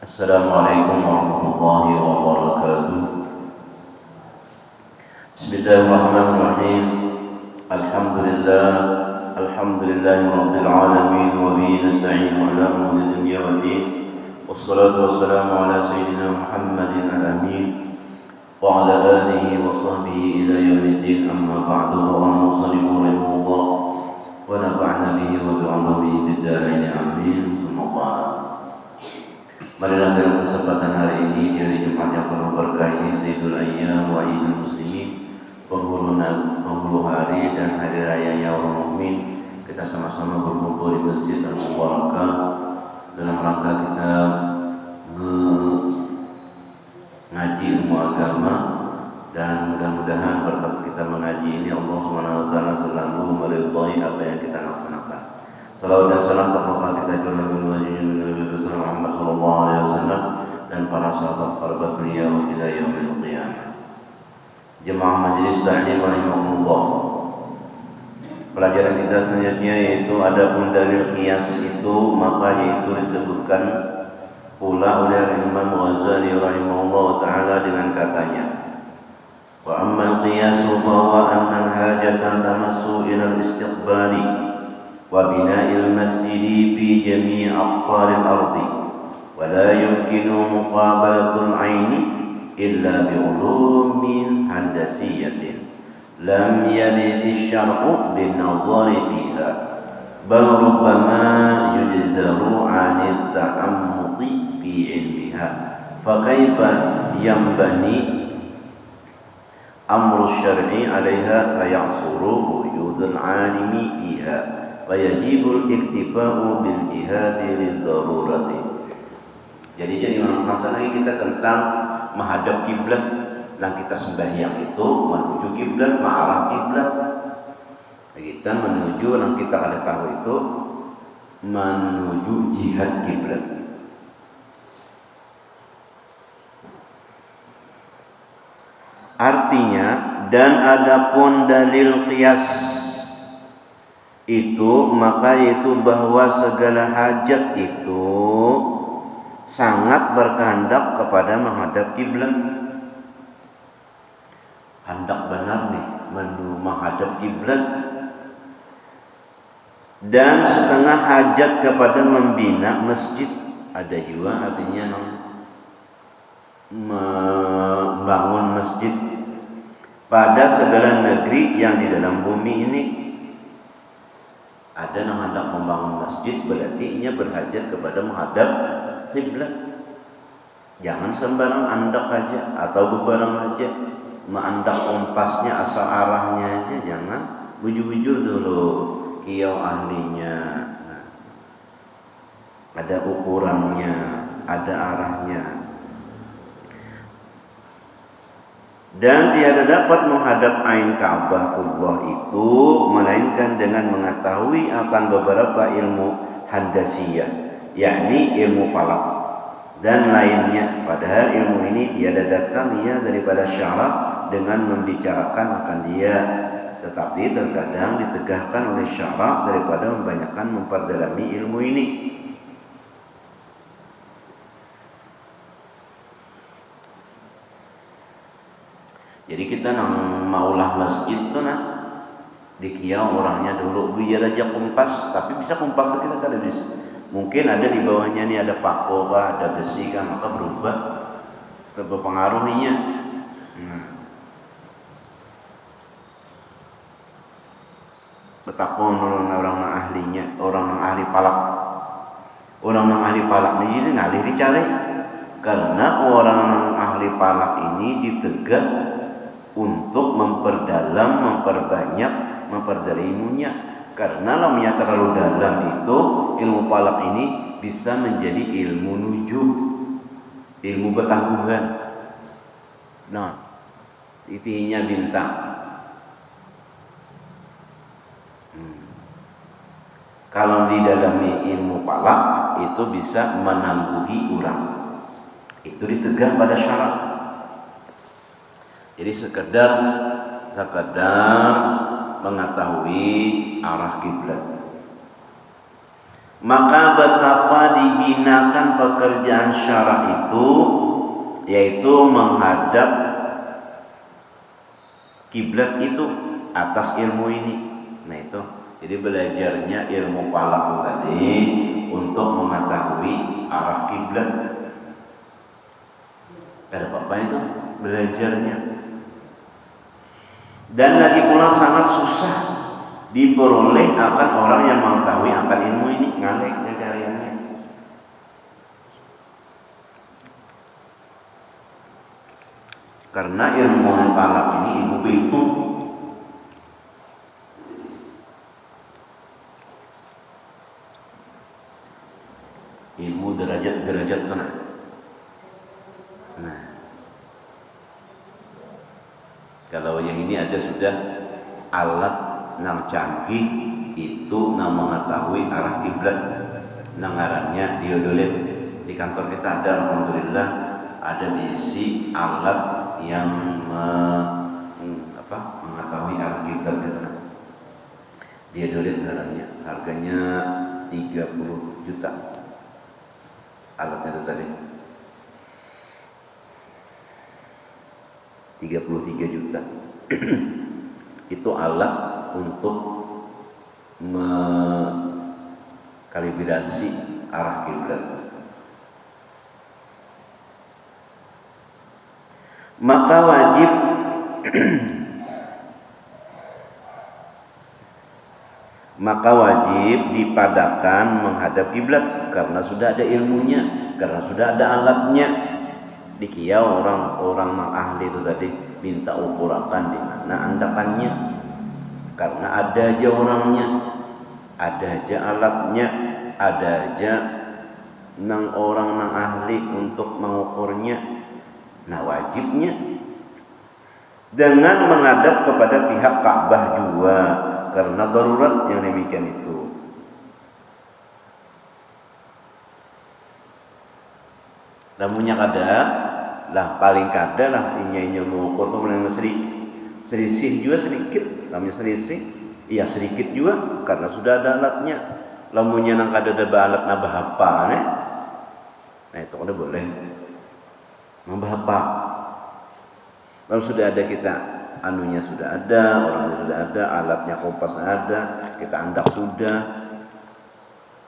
Assalamualaikum warahmatullahi wabarakatuh. Bismillahirrahmanirrahim. Alhamdulillah, alhamdulillahi rabbil alamin wa bihi nasta'inu ala umuri dunya waddin. Wassalatu wassalamu ala sayyidina Muhammadin al-amin wa ala alihi wa sahbihi ila yaumiddin. Amma ba'du. Wa nusallimu rahimahullah wa nafa'na bihi wa bi'ulumihi fid dharain. Amin. Summa marilah dalam kesempatan hari ini di hari Jumat yang penuh berkah ini, Sayyidul Ayyam wa Idul Muslimin, penghulu hari dan hari raya orang mukmin, kita sama-sama berkumpul di Masjid Al-Mubarakah dalam rangka kita ngaji ilmu agama, dan mudah-mudahan berkat kita mengaji ini Allah Subhanahu wa taala selalu meridhai apa yang kita laksanakan. Salawat dan salam kepada kita Nabi Muhammad sallallahu alaihi wasallam dan para sahabat kerabat beliau hingga yaumil qiyamah. Jemaah majelis taklim rahimakumullah. Pelajaran kita selanjutnya yaitu adapun dalil qiyas itu, maka yaitu disebutkan pula oleh Imam Ghazali rahimahullah taala dengan katanya, wa ammal qiyasu bahwa anna al-hajata tamassu ila al-istiqbali wa bina'il masjidi fi jami' aqtaril ardi wa la yumkinu muqabalatul 'aini illa bi ulumin handasiyatin lam yarid asy-syar'u bin nadhari fiha bal rubbama yujzaru 'anil ta'ammuqi fi 'ilmiha fa kaifa yanbani amru syar'i 'alaiha fa yahsuru wujudul 'alimi fiha wajibul iktifa'u bil jihadi lil darurati. Jadi masalah lagi kita tentang menghadap kiblat, dan kita sembahyang itu menuju kiblat, mengarah kiblat. Kita menuju, yang kita ada tahu itu menuju jihad kiblat. Artinya, dan adapun dalil qiyas itu, maka itu bahwa segala hajat itu sangat berkehendak kepada menghadap kiblat. Hendak benar nih menghadap kiblat, dan setengah hajat kepada membina masjid. Ada juga artinya membangun masjid pada segala negeri yang di dalam bumi ini. Ada yang hendak membangun masjid, berarti ia berhajat kepada menghadap kiblat. Jangan sembarang andak aja atau bebarang aja, mengandak kompasnya asal arahnya aja, jangan. Bujur-bujur dulu kiau ahlinya. Nah, ada ukurannya, ada arahnya. Dan tiada dapat menghadap ain Ka'bahullah itu melainkan dengan mengetahui akan beberapa ilmu handasiyah, yakni ilmu falak dan lainnya. Padahal ilmu ini tiada datang ia daripada syara dengan membicarakan akan dia, tetapi terkadang ditegahkan oleh syara daripada membanyakan memperdalami ilmu ini. Jadi kita maulah masjid tu di kiau orangnya dulu biar aja kompas, tapi bisa kompas kita kada bisa. Mungkin ada di bawahnya ni ada pako kah, ada besi kah, maka berubah berpengaruhnya. Betapa orang ahlinya, orang ahli palak. Orang ahli palak ni jadi ngalih dicari, karena orang ahli palak ini ditegak untuk memperdalam, memperbanyak, memperdalami ilmunya. Karena lamanya terlalu dalam itu, ilmu falak ini bisa menjadi ilmu nujum, ilmu ketangguhan. Nah, itinya bintang. Kalau didalami ilmu falak itu bisa menangguhi orang. Itu ditegak pada syarat. Jadi sekedar mengetahui arah kiblat. Maka betapa dibinakan pekerjaan syara itu, yaitu menghadap kiblat itu atas ilmu ini. Nah itu, jadi belajarnya ilmu falak tadi untuk mengetahui arah kiblat. Ada apa itu belajarnya. Dan lagi pula sangat susah diperoleh akan orang yang mengetahui akan ilmu ini, ngalek caranya. Karena ilmu falak ini ilmu itu ilmu derajat-derajat tanah. Nah, kalau yang ini ada sudah alat yang canggih itu yang mengetahui arah kiblat, ngarannya diodolit. Di kantor kita ada, alhamdulillah, ada diisi alat yang mengetahui arah kiblat itu. Diodolit ngarannya, harganya 30 juta. Alatnya itu tadi 33 juta. Itu alat untuk mengkalibrasi arah kiblat. Maka wajib dipadakan menghadap kiblat karena sudah ada ilmunya, karena sudah ada alatnya. Dikiau orang ahli itu tadi minta ukurakan di mana andakannya, karena ada aja orangnya, ada aja alatnya, ada aja orang ahli untuk mengukurnya. Nah wajibnya dengan menghadap kepada pihak Ka'bah juga karena darurat yang demikian itu. Namunnya kada lah paling kada lah inya mengukur tuh mulai selisih juga sedikit, namanya selisih iya sedikit juga karena sudah ada alatnya. Lamunnya nang kada ada alat nambah apa nih, nah itu kada boleh nambah apa. Lalu sudah ada kita anunya sudah ada, orangnya sudah ada, alatnya kompas ada, kita andak sudah,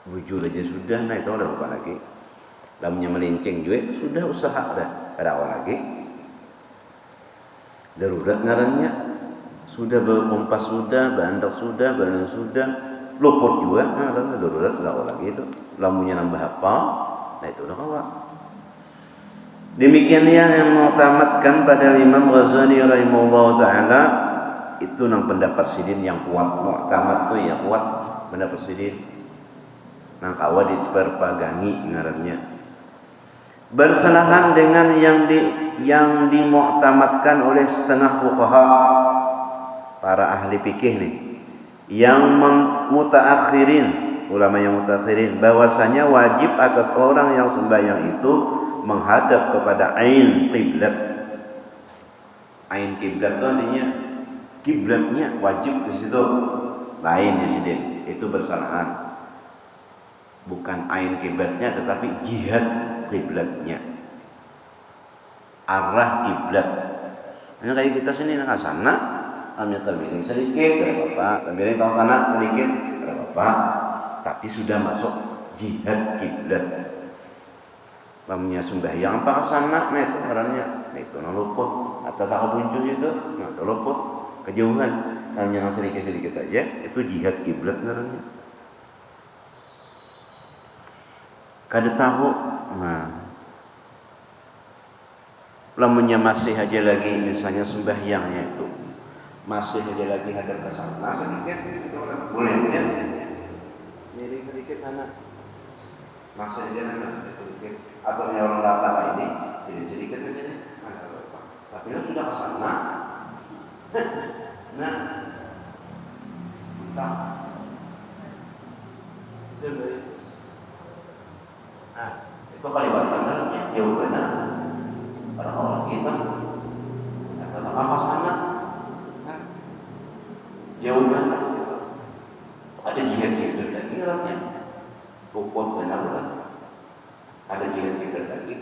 bujur aja sudah, nah itu ada apa lagi. Lamunnya melincing juga itu sudah usaha dah, ada apa lagi. Darurat ngarannya sudah berkompas sudah, berandak sudah, barang sudah, luput juga, nah darurat ada apa lagi itu. Lamunnya nambah apa, nah itu udah kawan. Demikian yang mengutamatkan pada Imam Ghazali rahimahullah ta'ala itu nang pendapat sidin yang kuat, muktamad tu ya kuat pendapat sidin nang kawa diperpagangi ngarannya bersalahan dengan yang dimuktamadkan oleh setengah fuqaha para ahli fikih nih yang mutaakhirin, ulama yang mutaakhirin, bahwasanya wajib atas orang yang sembahyang itu menghadap kepada ain kiblat. Ain kiblat itu artinya kiblatnya wajib di situ. Lain ya sidin, itu bersalahan. Bukan ain kiblatnya tetapi jihad kiblatnya. Arah kiblat. Ini kayak kita sini nang sana, ambil termiring sedikit, tidak apa-apa. Termiring tahu sana sedikit, tidak apa-apa. Tapi sudah masuk jihad kiblat. Lamunya sembahyang apa kesana, nah itu orangnya, nah itu luput atau tak muncul itu, nah itu luput kejauhan, hanya sedikit aja, itu jihad kiblat orangnya. Kada tahu, nah lamunya masih aja lagi misalnya sembahyangnya itu masih aja lagi hadap ke sana sedikit, boleh ya? Jadi sedikit sana, masih aja sedikit. Atau yang orang datang ini jadi sedikit aja nih, tapi itu sudah kesana. Nah, entah. Nah, itu kaliwatan dalamnya jauh benar. Orang-orang kita kata apa sana? Jauh benar. Ada jihad itu dan kiranya. luput dan lalu ada jilid-jilid lagi.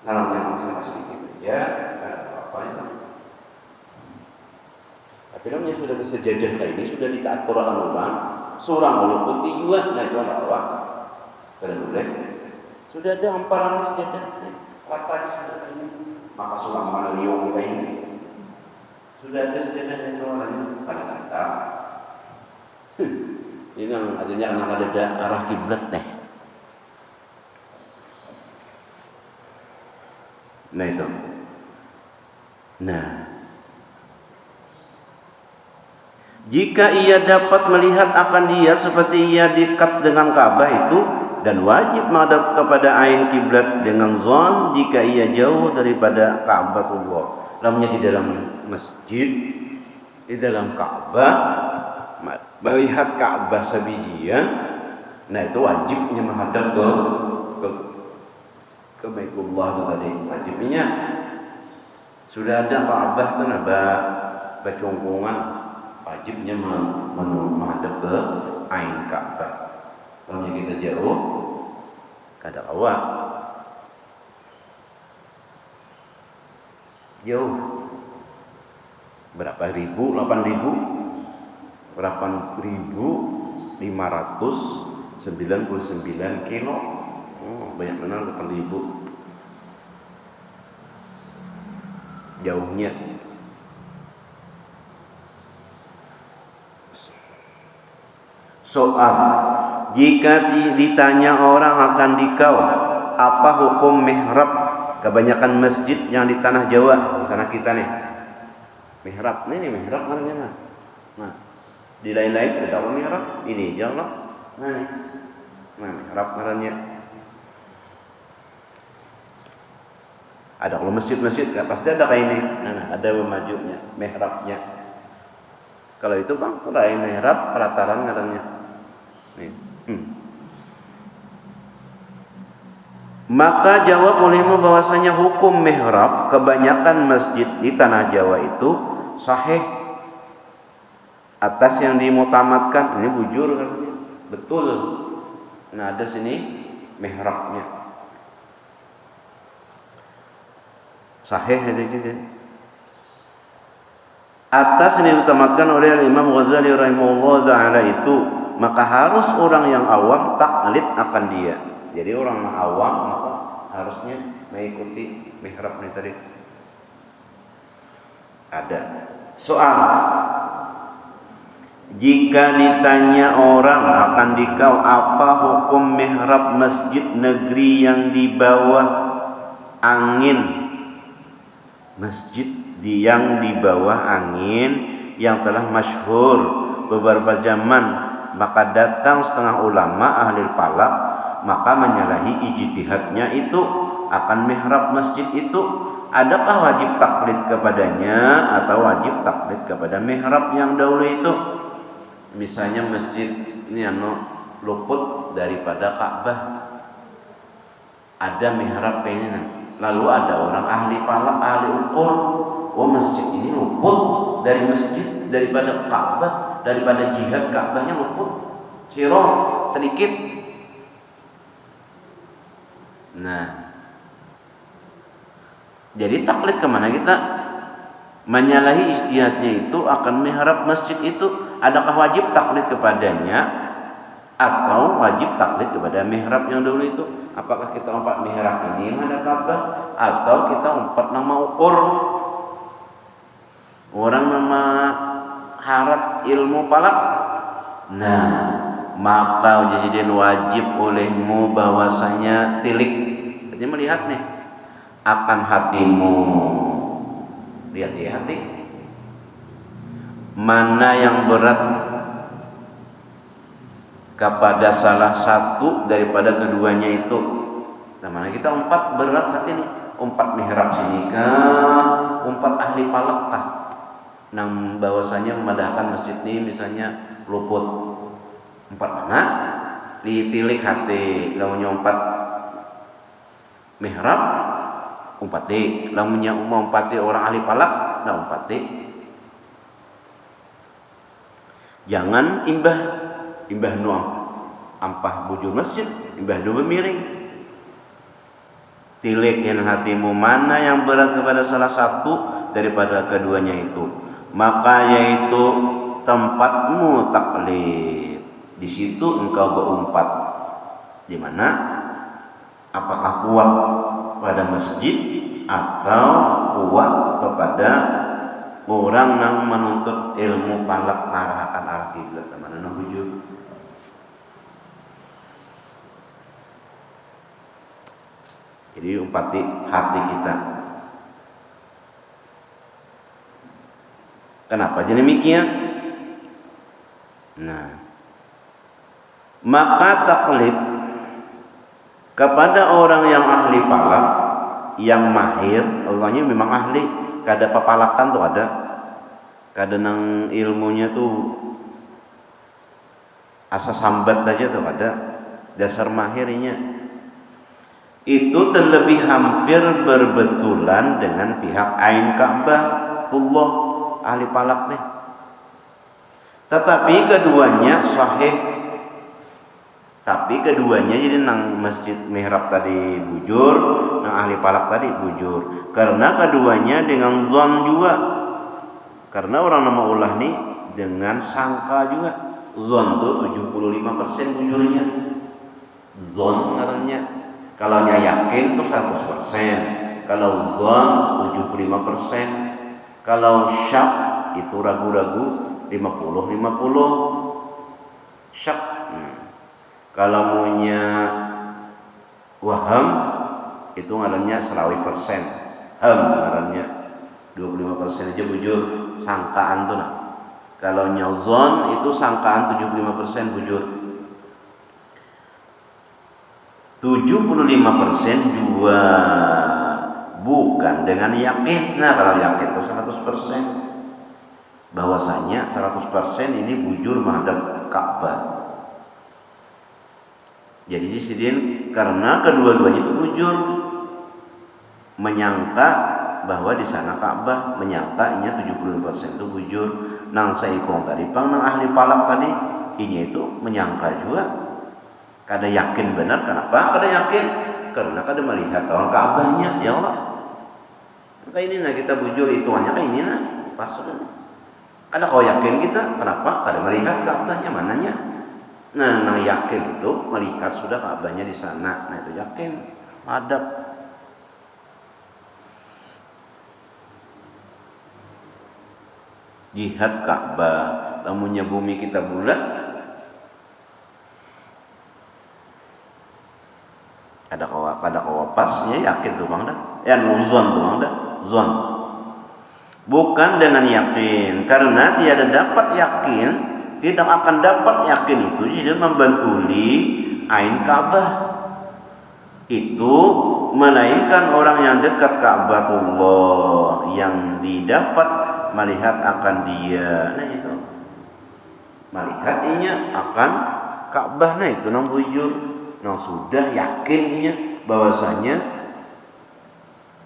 Dalamnya masih sedikit ya, ada apa itu. Tapi namanya sudah bersejajar kayak ini, sudah ditaat Quran ulang, surah meliputi juga, nah itu Allah. Karena boleh, sudah ada hamparan sejajar, rata di sudah ini. Maka surah mana liung kayak ini, sudah ada sejajar yang lain pada kata. Ini yang artinya anak ada arah kiblat nih. Nah itu. Nah, jika ia dapat melihat akan dia seperti ia dekat dengan Ka'bah itu, dan wajib menghadap kepada ain kiblat dengan zon jika ia jauh daripada Ka'batullah. Namanya di dalam masjid, di dalam Ka'bah, melihat Ka'bah sabijian, nah itu wajibnya menghadap ke Baitullah itu tadi, wajibnya. Sudah ada Ka'bah kan ada kecongkongan, wajibnya menghadap ke ain Ka'bah. Kalau kita jauh, kada awak jauh berapa ribu, 8.599 kilo. Banyak benar 8.000 jauhnya. Soal, jika ditanya orang akan dikau, apa hukum mihrab? Kebanyakan masjid yang di tanah Jawa, tanah kita nih, mihrab nih mihrab namanya. Nah, di lain-lain ada mihrab, ini jangan. Nah, mihrab namanya. Ada kalau masjid-masjid nggak pasti ada kayak ini. Nah, ada memajunya, mihrabnya. Kalau itu bang, lain mihrab pelataran katanya. Nih. Maka jawab olehmu bahwasanya hukum mihrab kebanyakan masjid di tanah Jawa itu sahih. Atas yang dimutamatkan ini bujur katanya. Betul. Nah, ada sini mihrabnya. Sahih itu juga. Atas yang diutamatkan oleh Imam Ghazali rahimahullah taala itu, maka harus orang yang awam taklid akan dia. Jadi orang yang awam maka harusnya mengikuti mihrab ini tadi. Ada soal, jika ditanya orang akan dikau apa hukum mihrab masjid negeri yang di bawah angin, masjid yang di bawah angin yang telah masyhur beberapa zaman, maka datang setengah ulama ahli falak maka menyalahi ijtihadnya itu akan mihrab masjid itu. Adakah wajib taklid kepadanya atau wajib taklid kepada mihrab yang dahulu itu? Misalnya masjid ini luput daripada Ka'bah, ada mihrab kayak ini, lalu ada orang ahli falak, ahli ukur, oh masjid ini luput dari masjid, daripada Ka'bah, daripada jihad Ka'bahnya luput, sirah sedikit. Nah, jadi taklid kemana kita? Menyalahi ijtihadnya itu akan mihrab masjid itu, adakah wajib taklid kepadanya atau wajib taklid kepada mihrab yang dulu itu? Apakah kita umpat mihrab ini yang ada Ka'bah atau kita umpat nama ukur? Orang nama harat ilmu falak. Nah, maka jadi wajib olehmu bahwasanya tilik. Jadi melihat nih akan hatimu. Lihat ya hati. Mana yang berat kepada salah satu daripada keduanya itu. Nah, mana kita umpat berat hati nih? Umpat mihrab sini kah? Umpat ahli falak kah? Nah, bahwasanya memadahkan masjid ini misalnya luput. Umpat mana? Ditilik hati. Lamunnya umpat mihrab, umpati. Lamunnya umpati orang ahli falak, nah umpati. Jangan imbah nuang. ampah bujur masjid imbah dua miring. Tilikin hatimu mana yang berat kepada salah satu daripada keduanya itu, maka yaitu tempatmu taklid. Di situ engkau berumpat. Di mana? Apakah kuat pada masjid atau kuat kepada orang yang menuntut ilmu palak arahan arah kiblat mana nak bujur. Jadi umpati hati kita. Kenapa jadi demikian? Nah, maka taklid kepada orang yang ahli palak, yang mahir, Allahnya memang ahli. Kada papalakan tuh ada, kada nang ilmunya tuh asa sambat aja tuh ada, dasar mahirnya. Itu terlebih hampir berbetulan dengan pihak Ain Ka'bah, Allah ahli palak nih. Tetapi keduanya sahih. Tapi keduanya jadi nang masjid mihrab tadi bujur, nang ahli palak tadi bujur. Karena keduanya dengan zon juga. Karena orang nama ulah nih dengan sangka juga. Zon tuh 75% bujurnya. Zon ngarannya. Kalau yakin tuh 100%. Kalau zon 75%. Kalau syak itu ragu-ragu 50-50. Syak. Kalau maunya waham itu ngarannya 100%. Ngarannya 25% aja bujur, sangkaan tuh nah. Kalau nyazon itu sangkaan 75% bujur. 75% juga bukan dengan yakin. Nah, kalau yakin itu 100%. Bahwasanya 100% ini bujur menghadap Ka'bah. Jadi disidin karena kedua-duanya itu bujur, menyangka bahwa di sana Ka'bah, menyangka inya 70% itu bujur. Nang saikong tadi pang nang ahli palak tadi inya itu menyangka juga. Kada yakin benar. Kenapa? Kada yakin karena kada melihat orang Ka'bahnya. Ya Allah, maka ini nah kita bujur itu hanya kayak ini nah pas sudah. Kada kau yakin kita. Kenapa? Kada melihat Ka'bahnya mananya. Nah, yakin itu melihat sudah Ka'bahnya di sana. Nah, itu yakin, hadap. Jihad Ka'bah, lamunnya bumi kita bulat, ada pasnya yakin tuh bang dah. Ya nuzon tuh bang dah, zon. Bukan dengan yakin, karena tiada dapat yakin. Tidak akan dapat yakin itu jadi membantuli Ain Ka'bah itu, melainkan orang yang dekat Ka'batullah yang didapat melihat akan dia. Nah itu melihat inya akan Ka'bah. Nah itu nang bujur, nang sudah yakinnya bahwasanya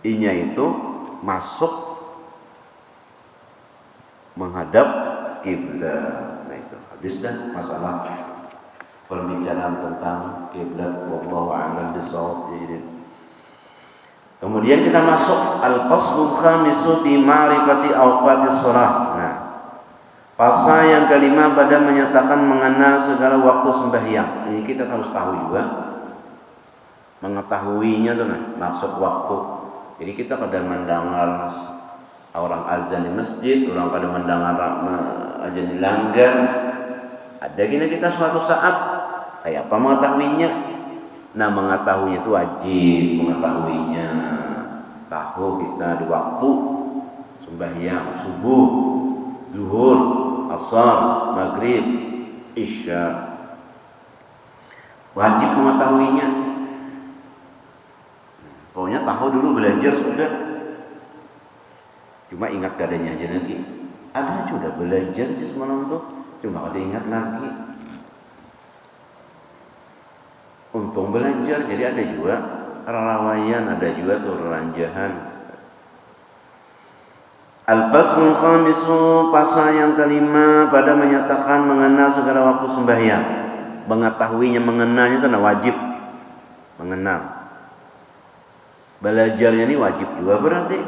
inya itu masuk menghadap kiblat. Habis dah masalah pembicaraan tentang kiblat. Wallahu a'lam bishawab. Kemudian kita masuk al-faslul khamisu fi ma'rifati awqatis shalah. Nah, pasal yang kelima pada menyatakan mengenal segala waktu sembahyang. Ini kita harus tahu juga, mengetahuinya tuh nah, maksud waktu. Jadi kita kadang mendengar orang azan di masjid, orang kadang mendengar azan di langgar. Ada gini kita suatu saat kayak apa mengetahuinya? Nah, mengetahuinya itu wajib mengetahuinya. Tahu kita di waktu sembahyang subuh, zuhur, asar, maghrib, isya. Wajib mengetahuinya. Pokoknya tahu dulu, belajar sudah. Cuma ingat keadaannya aja lagi. Ada sudah belajar aja semalam tuh. Cuma ada ingat lagi. Untung belajar, jadi ada juga rawayan, ada juga tuh ranjahan. Al-faslul khamisu, pasal yang kelima pada menyatakan mengenal segala waktu sembahyang. mengetahuinya, mengenalnya itu wajib mengenal. Belajarnya ini wajib juga berarti.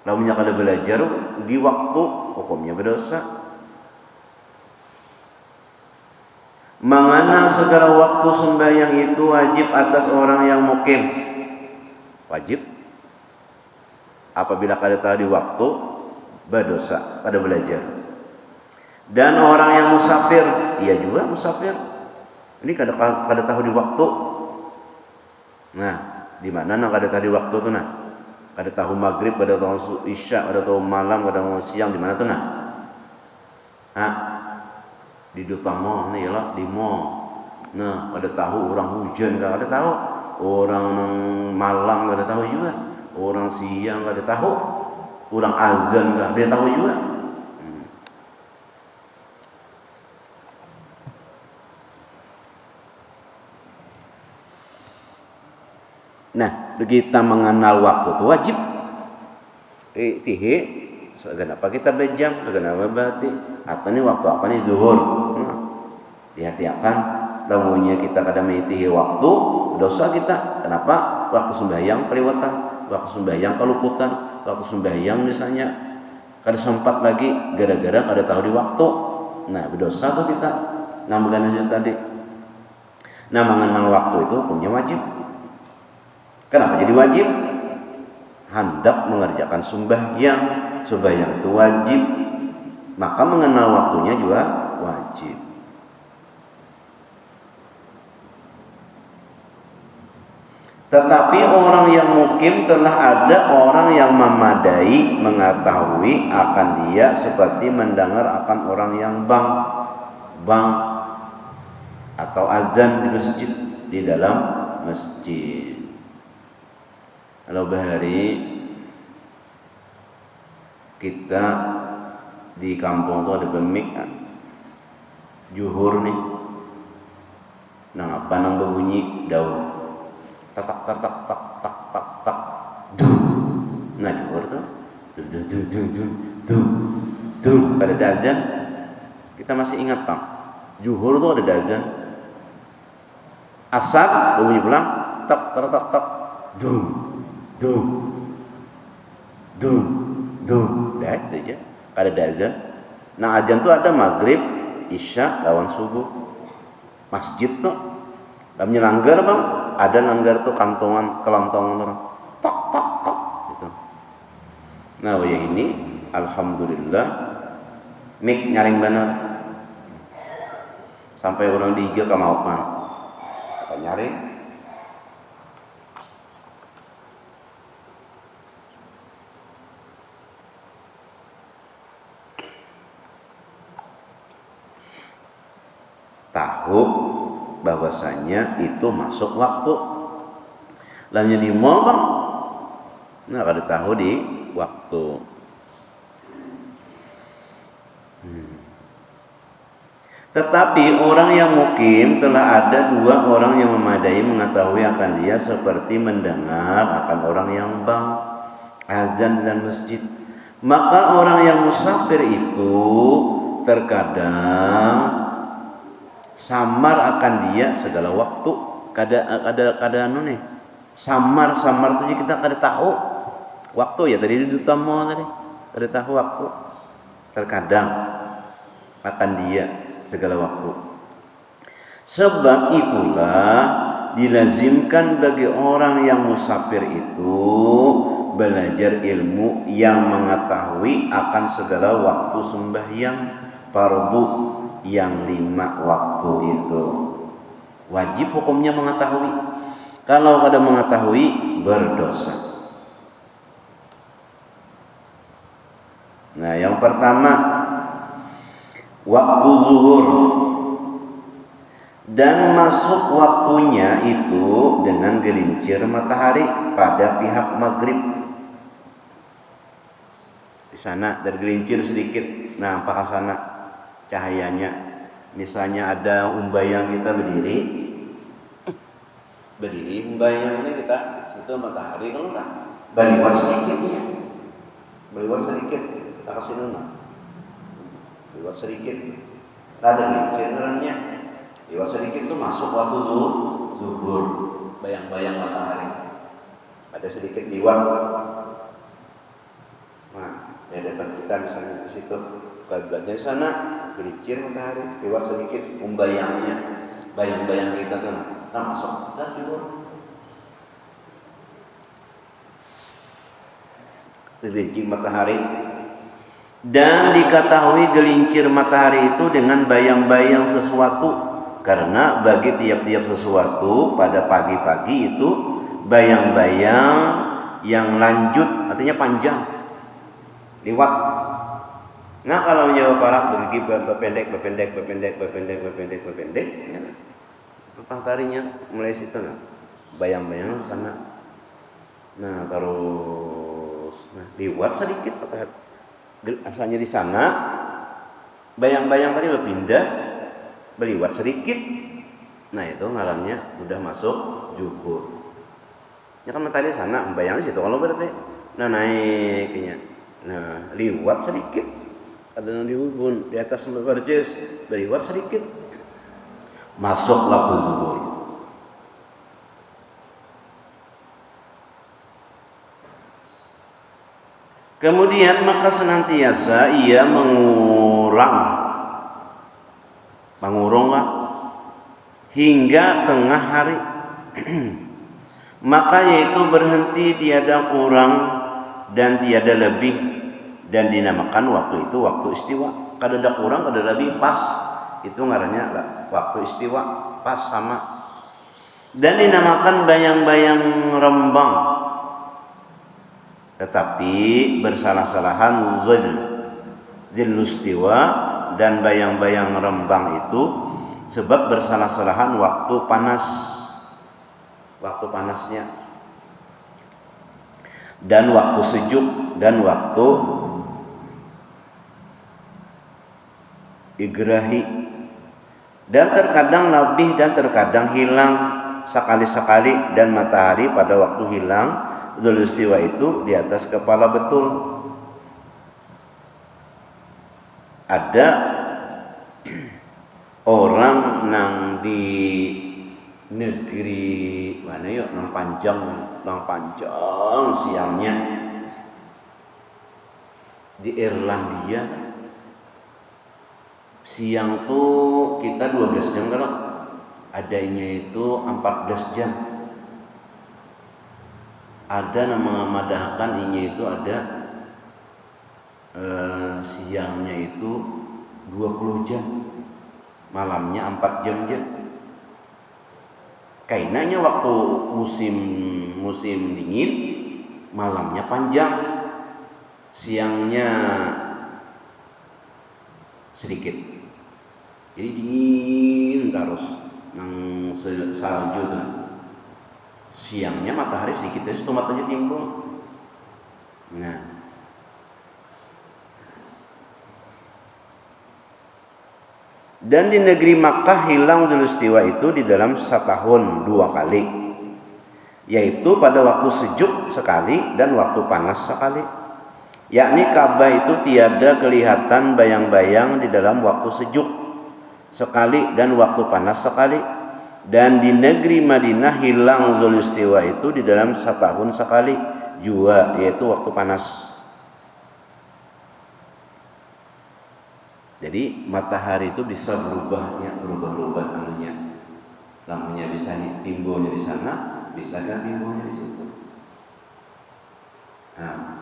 Lamunnya kada belajar di waktu hukumnya berdosa. Mengenal segala waktu sembahyang itu wajib atas orang yang mukim. Wajib. Apabila kada tahu di waktu berdosa, kada belajar. Dan orang yang musafir, ia juga musafir. Ini kada tahu di waktu. Nah, di mana kada tahu di waktu tuh nah? Kada tahu maghrib, kada tahu isya, kada tahu malam, kada tahu siang, di mana tuh nah? Hah? Di Dutamo nih ya di mall. Nah, kada tahu orang hujan, kada tahu. Orang malam kada tahu juga. Orang siang kada tahu. Orang azan kada tahu juga. Nah, kita mengenal waktu itu wajib. Tihe, kenapa kita bejam? Kenapa berarti? Apa nih waktu? Apa nih zuhur? Dihati-hatikan. Lamunya kita kada mengitihi waktu, dosa kita. Kenapa? Waktu sembahyang kelewatan, waktu sembahyang keluputan, waktu sembahyang misalnya kada sempat lagi gara-gara kada tahu di waktu. Nah, berdosa tuh kita. Nah, bukan tadi. Nah, mengenal waktu itu hukumnya wajib. Kenapa jadi wajib? Hendak mengerjakan sembahyang. Sembahyang itu wajib. Maka mengenal waktunya juga wajib. Tetapi orang yang mukim telah ada orang yang memadai mengetahui akan dia seperti mendengar akan orang yang bang atau azan di masjid, di dalam masjid. Kalau bahari kita di kampung tuh ada bemik juhur nih, nang apa nang berbunyi daun, tak tak tak tak tak tak tak tak, nah juhur tuh, pada azan kita masih ingat Pak, juhur tuh ada azan, asar berbunyi pulang, tak tak tak tak, dah itu aja. Ada azan. Nah azan tuh ada maghrib, isya, lawan subuh. Masjid tuh, dalamnya langgar bang. Ada langgar tuh kantongan, kelontongan orang. Tok tok tok. Gitu. Nah ya ini, alhamdulillah, mik nyaring bener. Sampai orang diiga kemauan. Apa nyaring? Tahu bahwasanya itu masuk waktu. Lainnya di mall bang, nah kada tahu di waktu. Tetapi orang yang mukim telah ada dua orang yang memadai mengetahui akan dia seperti mendengar akan orang yang bang azan dan masjid. Maka orang yang musafir itu terkadang samar akan dia segala waktu. Kada anu nih. Samar tuh kita kada tahu waktu ya tadi di utama tadi. Kada tahu waktu. Terkadang akan dia segala waktu. Sebab itulah dilazimkan bagi orang yang musafir itu belajar ilmu yang mengetahui akan segala waktu sembahyang fardu yang 5 waktu itu. Wajib hukumnya mengetahui. Kalau kada mengetahui berdosa. Nah, yang pertama waktu zuhur dan masuk waktunya itu dengan gelincir matahari pada pihak maghrib. Di sana dari gelincir sedikit, nah apakah sana cahayanya, misalnya ada umbayang kita berdiri umbayang ini kita itu matahari kalau tak baliwat sedikit ya, baliwat sedikit tak kasih nuna, baliwat sedikit, tak ada gelincir orangnya. Liwat sedikit itu masuk waktu zuhur, bayang-bayang matahari. Ada sedikit liwat. Nah, di depan kita misalnya di situ, kiblatnya sana, gelincir matahari, liwat sedikit membayangnya, bayang-bayang kita tuh, kita masuk dan zuhur. Gelincir matahari. Dan diketahui gelincir matahari itu dengan bayang-bayang sesuatu, karena bagi tiap-tiap sesuatu pada pagi-pagi itu bayang-bayang yang lanjut, artinya panjang, liwat. Nah kalau menjawab parak begitu berpendek, ya, mataharinya mulai situ, nah, bayang-bayang sana. Nah terus, nah, liwat sedikit matahari. Asalnya di sana, bayang-bayang tadi berpindah, berliwat sedikit. Nah itu ngarannya udah masuk zuhur. Ya kan matahari di sana, bayang di situ kalau berarti. Nah naiknya, nah liwat sedikit. Ada yang dihubung di atas berjes, berliwat sedikit. Masuk waktu zuhur. Kemudian maka senantiasa ia mengurunglah hingga tengah hari. Maka yaitu berhenti tiada kurang dan tiada lebih, dan dinamakan waktu itu waktu istiwa. Kada ada kurang, kada ada lebih, pas. Itu ngarannya waktu istiwa, pas sama. Dan dinamakan bayang-bayang rembang. Tetapi bersalah-salahan zil istiwa dan bayang-bayang rembang itu sebab bersalah-salahan waktu panasnya, dan waktu sejuk, dan waktu igrahi, dan terkadang lebih dan terkadang hilang sekali-sekali, dan matahari pada waktu hilang Dzul istiwa itu di atas kepala betul. Ada orang nang di negeri mana yuk, nang panjang siangnya di Irlandia. Siang tuh kita 12 jam, kalau adanya itu 14 jam. Ada nama madahkan ini itu ada siangnya itu 20 jam, malamnya 4 jam. Kainanya waktu musim dingin malamnya panjang, siangnya sedikit. Jadi dingin terus nang salju tuh. Siangnya matahari sedikit aja, tomat aja timbul. Nah, dan di negeri Makkah hilang Dzul istiwa itu di dalam setahun 2 kali, yaitu pada waktu sejuk sekali dan waktu panas sekali. Yakni Ka'bah itu tiada kelihatan bayang-bayang di dalam waktu sejuk sekali dan waktu panas sekali. Dan di negeri Madinah hilang Dzul istiwa itu di dalam setahun sekali jua, yaitu waktu panas. Jadi matahari itu bisa berubah lampunya bisa timbulnya di sana, bisa kan timbulnya di situ. Nah,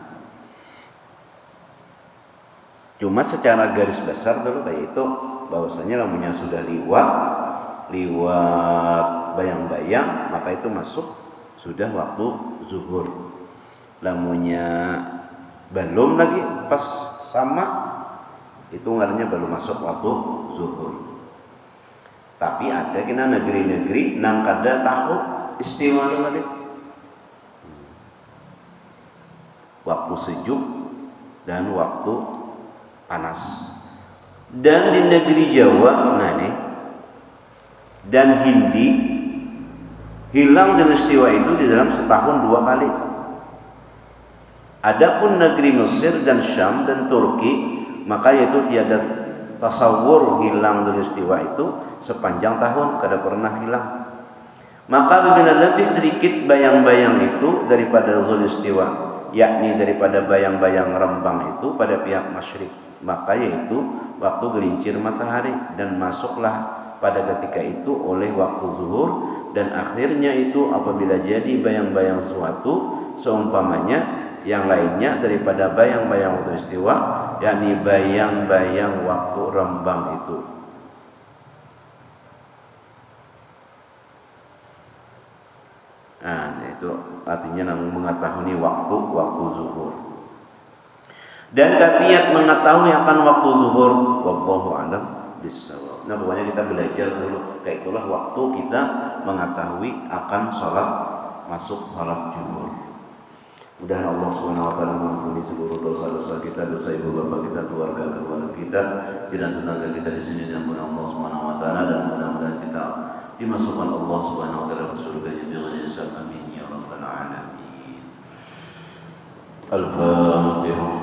cuma secara garis besar dulu kayak itu, bahwasanya lampunya sudah liwat bayang-bayang, maka itu masuk sudah waktu zuhur. Lamunya belum lagi pas sama, itu ngarannya baru masuk waktu zuhur. Tapi ada kena negeri-negeri nang kada tahu istiwa tadi, waktu sejuk dan waktu panas. Dan di negeri Jawa, nah nih, dan Hindi hilang Dzul istiwa itu di dalam setahun 2 kali. Adapun negeri Mesir dan Syam dan Turki, maka yaitu tiada tasawur hilang Dzul Istiwa itu sepanjang tahun kada pernah hilang. Maka bila lebih sedikit bayang-bayang itu daripada Dzul Istiwa, yakni daripada bayang-bayang Rembang itu pada pihak masyrik, maka yaitu waktu gelincir matahari, dan masuklah pada ketika itu oleh waktu zuhur, dan akhirnya itu apabila jadi bayang-bayang suatu seumpamanya yang lainnya daripada bayang-bayang waktu istiwa, yakni bayang-bayang waktu Rembang itu. Nah, itu artinya mengetahui waktu zuhur. Dan kafiyat mengetahui akan waktu zuhur, wallahu a'lam bissawab. Nah, pokoknya kita belajar dulu, kayak itulah waktu kita mengetahui akan sholat masuk sholat zuhur. Mudah-mudahan Allah Subhanahu wa taala mengampuni seluruh dosa-dosa kita, dosa ibu bapa kita, keluarga kita, dan tenaga kita di sini diampuni Allah Subhanahu wa taala, dan mudah-mudahan kita dimasukkan Allah Subhanahu wa taala ke surga dengan hisab. Amin ya rabbal alamin. Al-Fatihah.